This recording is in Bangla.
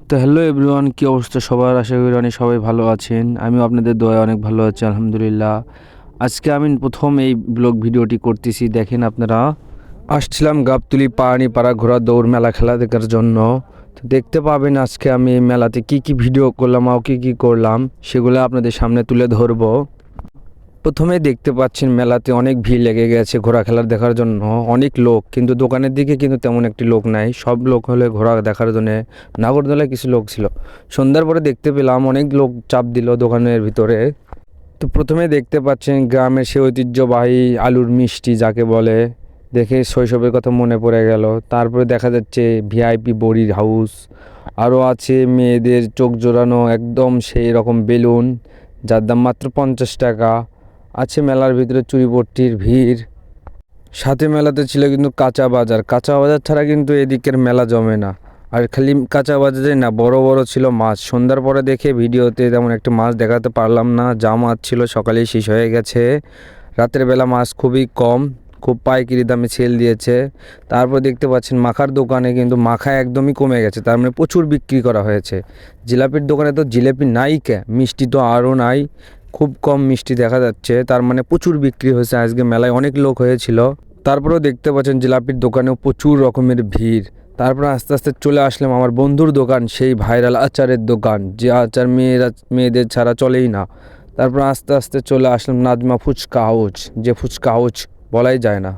তো হ্যালো এভরিওয়ান, কি অবস্থা সবার? আশা করি অনেক সবাই ভালো আছেন। আমিও আপনাদের দয়ায় অনেক ভালো আছি, আলহামদুলিল্লাহ। আজকে আমি প্রথম এই ব্লগ ভিডিওটি করতেছি। দেখেন আপনারা, আসছিলাম গাবতলী পাহাড়ি পাড়া ঘোড়া দৌড় মেলা খেলা দেখার জন্য। তো দেখতে পাবেন আজকে আমি এই মেলাতে কি কি ভিডিও করলাম আর কি করলাম সেগুলো আপনাদের সামনে তুলে ধরবো। প্রথমেই দেখতে পাচ্ছেন মেলাতে অনেক ভিড় লেগে গেছে ঘোড়া খেলার দেখার জন্য। অনেক লোক, কিন্তু দোকানের দিকে কিন্তু তেমন একটি লোক নাই। সব লোক হলে ঘোড়া দেখার জন্য নাগরদোলায় কিছু লোক ছিল। সন্ধ্যার পরে দেখতে পেলাম অনেক লোক চাপ দিল দোকানের ভিতরে। তো প্রথমে দেখতে পাচ্ছেন গ্রামের সে ঐতিহ্যবাহী আলুর মিষ্টি যাকে বলে, দেখে শৈশবের কথা মনে পড়ে গেল। তারপরে দেখা যাচ্ছে ভিআইপি বড়ির হাউস, আরও আছে মেয়েদের চোখ জোড়ানো একদম সেই রকম বেলুন, যার দাম মাত্র 50 টাকা। আছে মেলার ভিতরে চুরিপট্টির ভিড়। সাথে মেলাতে ছিল কিন্তু কাঁচা বাজার। কাঁচা বাজার ছাড়া কিন্তু এদিকের মেলা জমে না। আর খালি কাঁচা বাজারে না, বড় বড় ছিল মাছ। সন্ধ্যার পরে দেখে ভিডিওতে তেমন একটা মাছ দেখাতে পারলাম না, যা মাছ ছিল সকালেই শেষ হয়ে গেছে। রাতের বেলা মাছ খুবই কম, খুব পাইকারি দামে সেল দিয়েছে। তারপর দেখতে পাচ্ছেন মাখার দোকানে কিন্তু মাখা একদমই কমে গেছে, তার মানে প্রচুর বিক্রি করা হয়েছে। জিলাপির দোকানে তো জিলাপি নাই, মিষ্টি তো আরও নাই, খুব কম মিষ্টি দেখা যাচ্ছে, তার মানে প্রচুর বিক্রি হয়েছে। আজকে মেলায় অনেক লোক হয়েছিল। তারপরেও দেখতে পাচ্ছেন জিলাপির দোকানেও প্রচুর রকমের ভিড়। তারপর আস্তে আস্তে চলে আসলাম আমার বন্ধুর দোকান, সেই ভাইরাল আচারের দোকান, যে আচার মেয়েদের ছাড়া চলেই না। তারপর আস্তে আস্তে চলে আসলাম নাজমা ফুচকা হাউস, যে ফুচকা হাউস বলাই যায় না।